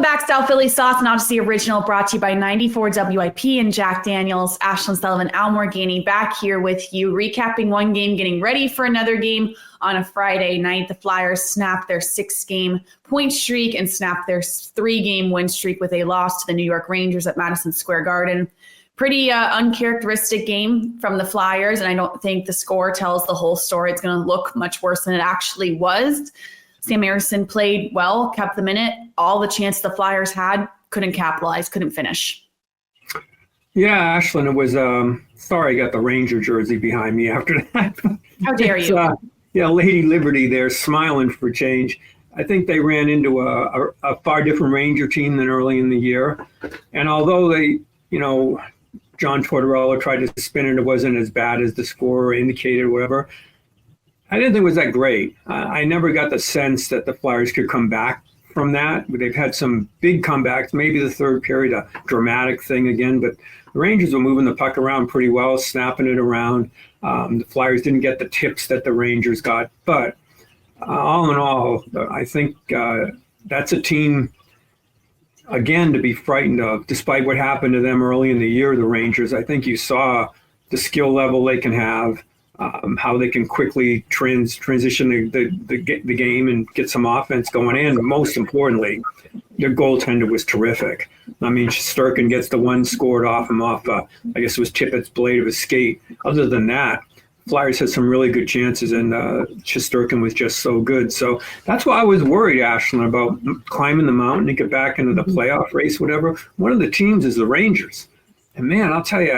back, South Philly Sauce, an Audacy original brought to you by 94 WIP and Jack Daniels. Ashlyn, Sullivan, Al Morganti back here with you, recapping one game, getting ready for another game on a Friday night. The Flyers snapped their 6-game point streak and snapped their 3-game win streak with a loss to the New York Rangers at Madison Square Garden. Pretty uncharacteristic game from the Flyers, and I don't think the score tells the whole story. It's going to look much worse than it actually was. Sam Ersson played well, kept them in it. All the chances the Flyers had, couldn't capitalize, couldn't finish. Yeah, Ashlyn, it was sorry I got the Ranger jersey behind me after that. How dare you? Yeah, Lady Liberty there, smiling for change. I think they ran into a far different Ranger team than early in the year. And although they, John Tortorella tried to spin it wasn't as bad as the score indicated or whatever, I didn't think it was that great. I never got the sense that the Flyers could come back from that. They've had some big comebacks, maybe the third period, a dramatic thing again, but the Rangers were moving the puck around pretty well, snapping it around. The Flyers didn't get the tips that the Rangers got, but all in all, I think that's a team, again, to be frightened of, despite what happened to them early in the year, the Rangers. I think you saw the skill level they can have, how they can quickly transition the game and get some offense going in. Most importantly, their goaltender was terrific. I mean, Shesterkin gets the one scored off him off, I guess it was Tippett's blade of his skate. Other than that, Flyers had some really good chances, and Shesterkin was just so good. So that's why I was worried, Ashlyn, about climbing the mountain to get back into the playoff race, whatever. One of the teams is the Rangers. And, man, I'll tell you,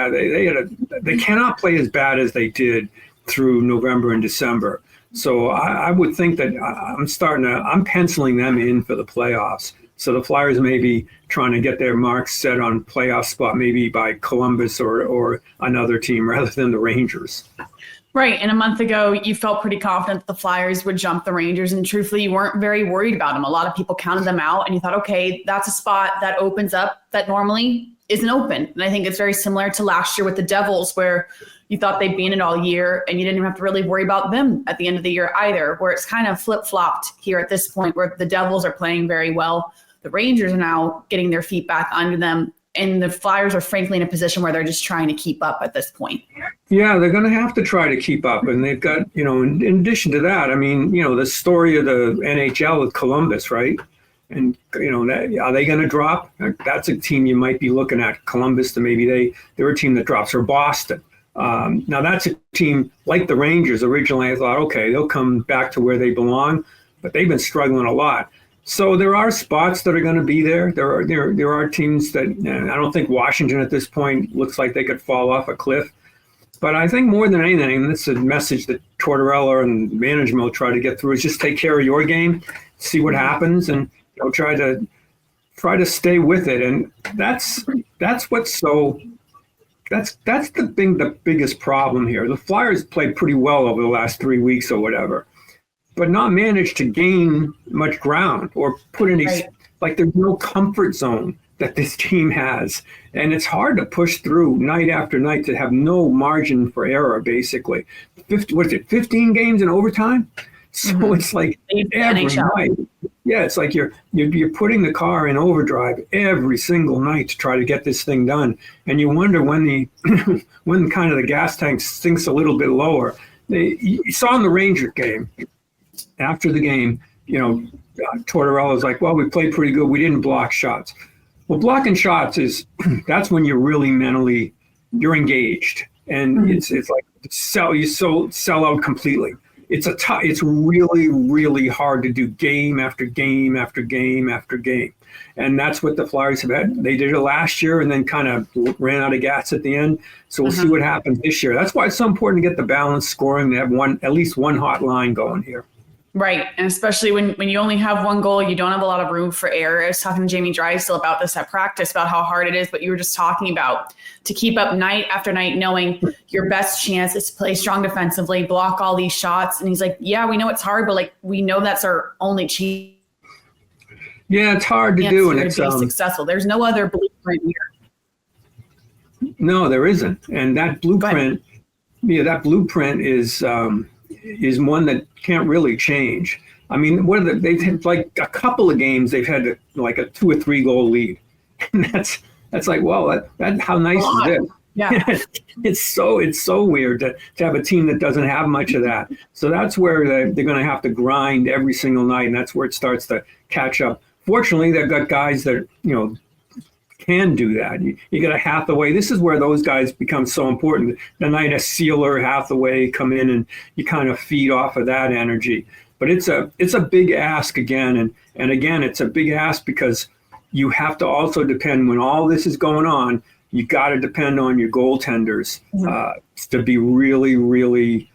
they cannot play as bad as they did through November and December. So I would think that I'm penciling them in for the playoffs. So the Flyers may be trying to get their marks set on playoff spot, maybe by Columbus or another team rather than the Rangers. Right. And a month ago, you felt pretty confident that the Flyers would jump the Rangers. And truthfully, you weren't very worried about them. A lot of people counted them out and you thought, okay, that's a spot that opens up that normally isn't open. And I think it's very similar to last year with the Devils, where you thought they'd be in it all year and you didn't even have to really worry about them at the end of the year either, where it's kind of flip-flopped here at this point, where the Devils are playing very well. The Rangers are now getting their feet back under them, and the Flyers are frankly in a position where they're just trying to keep up at this point. Yeah, they're going to have to try to keep up. And they've got, in addition to that, I mean, the story of the NHL with Columbus, right? And, are they going to drop? That's a team you might be looking at. Columbus, to maybe they're a team that drops, or Boston. Now, that's a team like the Rangers. Originally, I thought, okay, they'll come back to where they belong, but they've been struggling a lot. So there are spots that are going to be there. There are teams that I don't think Washington at this point looks like they could fall off a cliff. But I think more than anything, and this is a message that Tortorella and management will try to get through, is just take care of your game, see what happens, and try to stay with it. And that's the biggest problem here. The Flyers played pretty well over the last 3 weeks or whatever, but not managed to gain much ground or put any, like there's no comfort zone that this team has. And it's hard to push through night after night to have no margin for error, basically. 15 games in overtime? So it's like every night. Yeah, it's like you're putting the car in overdrive every single night to try to get this thing done. And you wonder when when kind of the gas tank sinks a little bit lower. You saw in the Ranger game, after the game, Tortorella's like, well, we played pretty good. We didn't block shots. Well, blocking shots that's when you're really you're engaged. And it's like sell out completely. It's really, really hard to do game after game after game after game. And that's what the Flyers have had. They did it last year and then kind of ran out of gas at the end. So we'll see what happens this year. That's why it's so important to get the balanced scoring, to have at least one hot line going here. Right. And especially when you only have one goal, you don't have a lot of room for error. I was talking to Jamie Drysdale about this at practice, about how hard it is, but you were just talking about to keep up night after night, knowing your best chance is to play strong defensively, block all these shots. And he's like, yeah, we know it's hard, but we know that's our only chance. Yeah, it's hard to do. And it's successful. There's no other blueprint here. No, there isn't. And that blueprint, is, is one that can't really change. I mean, they've had like a couple of games they've had like a 2 or 3 goal lead, and that's like, well, that how nice is this? Yeah. It's so weird to have a team that doesn't have much of that. So that's where they're going to have to grind every single night, and that's where it starts to catch up. Fortunately, they've got guys that can do that. You got a Hathaway. This is where those guys become so important. The night a Sealer, Hathaway come in, and you kind of feed off of that energy. But it's a big ask again, and again, it's a big ask because you have to also depend when all this is going on. You got to depend on your goaltenders to be really, really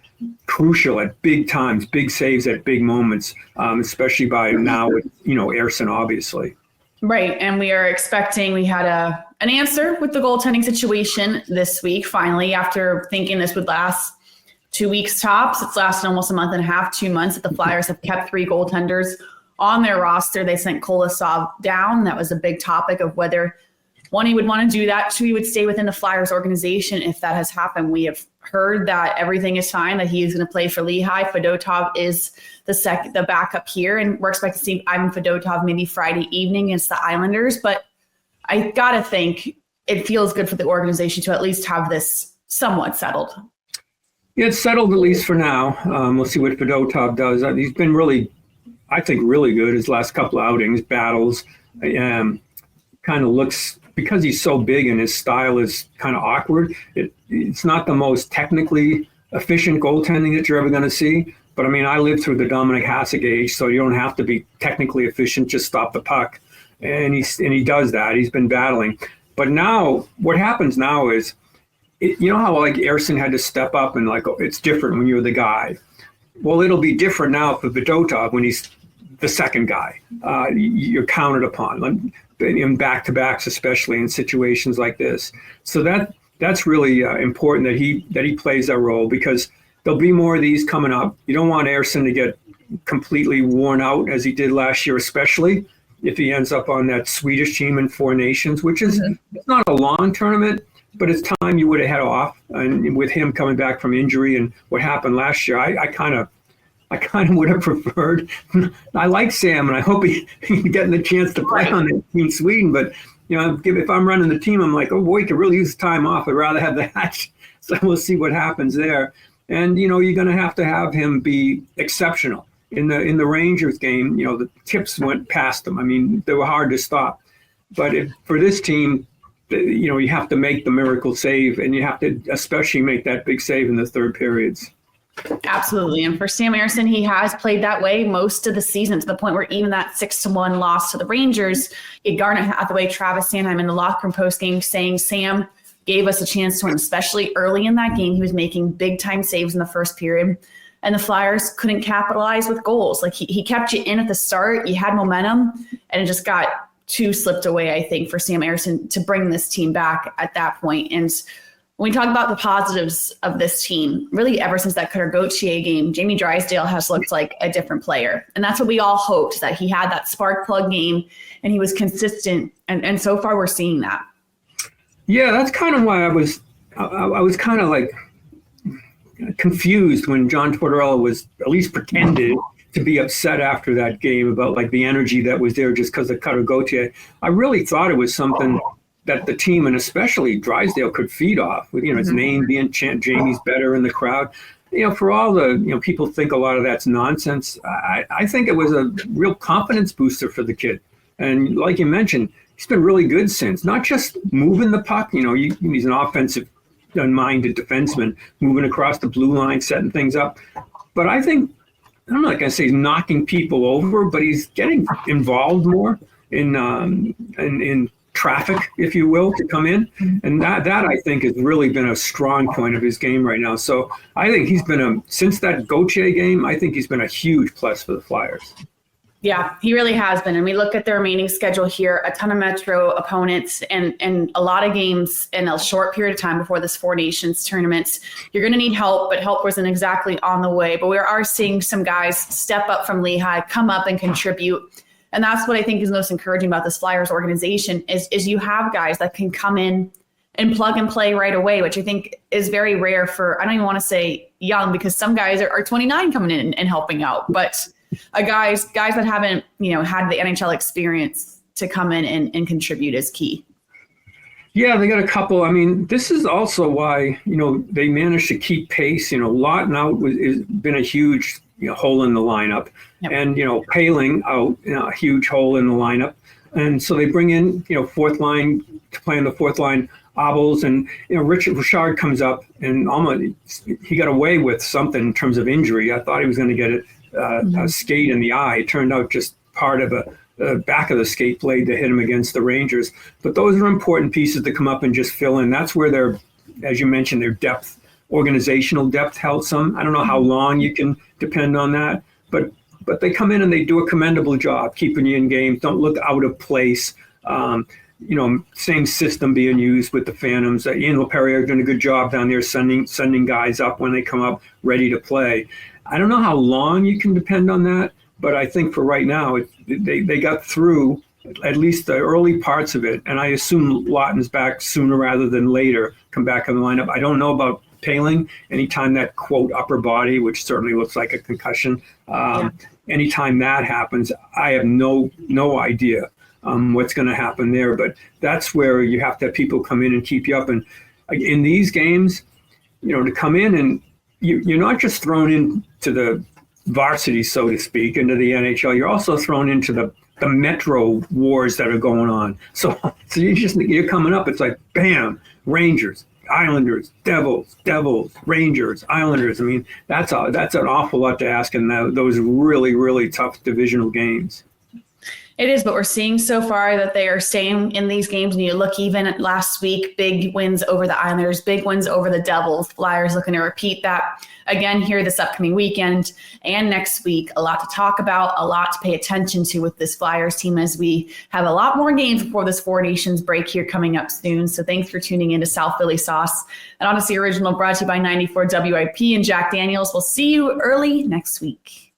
crucial at big times, big saves at big moments, especially by now with Ersson, obviously. Right, and we had an answer with the goaltending situation this week, finally, after thinking this would last 2 weeks tops. It's lasted almost a month and a half, 2 months that the Flyers have kept 3 goaltenders on their roster. They sent Kolosov down. That was a big topic of whether, one, he would want to do that, 2, he would stay within the Flyers organization. If that has happened, we have heard that everything is fine, that he is going to play for Lehigh. Fedotov is the backup here, and we're expecting to see Ivan Fedotov maybe Friday evening against the Islanders. But I got to think it feels good for the organization to at least have this somewhat settled. Yeah, it's settled at least for now. We'll see what Fedotov does. He's been really good his last couple of outings, battles. Kind of looks, because he's so big and his style is kind of awkward, it's not the most technically efficient goaltending that you're ever going to see. But I mean, I lived through the Dominic Hasek age, so you don't have to be technically efficient, just stop the puck. And he does that. He's been battling. But now, what happens now is, you know how like Ersson had to step up and like, it's different when you're the guy. Well, it'll be different now for Fedotov when he's the second guy. You're counted upon in back-to-backs, especially in situations like this. So that's really important that he plays that role, because there'll be more of these coming up. You don't want Ersson to get completely worn out as he did last year, especially if he ends up on that Swedish team in 4 Nations, which is it's not a long tournament, but it's time you would have had off. And with him coming back from injury and what happened last year, I kind of would have preferred. I like Sam, and I hope he's getting the chance to play on the team Sweden. But if I'm running the team, I'm like, oh boy, he could really use time off. I'd rather have that. So we'll see what happens there. And you're going to have him be exceptional in the Rangers game. The tips went past him. I mean, they were hard to stop. But for this team, you have to make the miracle save, and you have to especially make that big save in the third periods. Absolutely. And for Sam Ersson, he has played that way most of the season, to the point where even that 6-1 loss to the Rangers, Garnet Hathaway, Travis Sanheim in the locker room postgame saying Sam gave us a chance to win, especially early in that game. He was making big time saves in the first period, and the Flyers couldn't capitalize with goals. Like he kept you in at the start, you had momentum, and it just got too slipped away, I think, for Sam Ersson to bring this team back at that point. And when we talk about the positives of this team, really ever since that Cutter Gauthier game, Jamie Drysdale has looked like a different player. And that's what we all hoped, that he had that spark plug game and he was consistent. And so far we're seeing that. Yeah, that's kind of why I was kind of like confused when John Tortorella was at least pretended to be upset after that game about like the energy that was there just because of Cutter Gauthier. I really thought it was something that the team, and especially Drysdale, could feed off with, his name being chanted, Jamie's better in the crowd. For all the, people think a lot of that's nonsense. I think it was a real confidence booster for the kid. And like you mentioned, he's been really good since, not just moving the puck. He's an offensive minded defenseman moving across the blue line, setting things up. But I think, I'm not going to say he's knocking people over, but he's getting involved more in traffic, if you will, to come in. And that I think has really been a strong point of his game right now. So I think he's been since that Gauthier game, I think he's been a huge plus for the Flyers. Yeah, he really has been. And we look at the remaining schedule here, a ton of Metro opponents and a lot of games in a short period of time before this 4 Nations tournament. You're going to need help, but help wasn't exactly on the way. But we are seeing some guys step up from Lehigh, come up and contribute. And that's what I think is most encouraging about this Flyers organization is you have guys that can come in and plug and play right away, which I think is very rare for, I don't even want to say young, because some guys are 29 coming in and helping out, but guys that haven't, had the NHL experience to come in and contribute is key. Yeah, they got a couple. I mean, this is also why, they managed to keep pace. Lawton out has been a huge hole in the lineup. Yep. And, Paling out, a huge hole in the lineup. And so they bring in, fourth line to play on the fourth line, Obels, and, Richard comes up and almost he got away with something in terms of injury. I thought he was going to get a skate in the eye. It turned out just part of the back of the skate blade to hit him against the Rangers. But those are important pieces to come up and just fill in. That's where their, as you mentioned, their depth, organizational depth helps them. I don't know how long you can depend on that, but they come in and they do a commendable job keeping you in games. Don't look out of place. Same system being used with the Phantoms. Ian LaPerriere doing a good job down there sending guys up when they come up ready to play. I don't know how long you can depend on that, but I think for right now, they got through at least the early parts of it. And I assume Lawton's back sooner rather than later, come back in the lineup. I don't know about Paling. Anytime that, quote, upper body, which certainly looks like a concussion, anytime that happens, I have no idea what's going to happen there. But that's where you have to have people come in and keep you up. And in these games, to come in and you're not just thrown into the varsity, so to speak, into the NHL. You're also thrown into the metro wars that are going on. So you're coming up. It's like, bam, Rangers, Islanders, Devils, Rangers, Islanders. I mean, that's an awful lot to ask in those really, really tough divisional games. It is, but we're seeing so far that they are staying in these games. And you look even at last week, big wins over the Islanders, big wins over the Devils. Flyers looking to repeat that again here this upcoming weekend and next week. A lot to talk about, a lot to pay attention to with this Flyers team as we have a lot more games before this Four Nations break here coming up soon. So thanks for tuning in to South Philly Sauce, an Audacy original brought to you by 94 WIP and Jack Daniels. We'll see you early next week.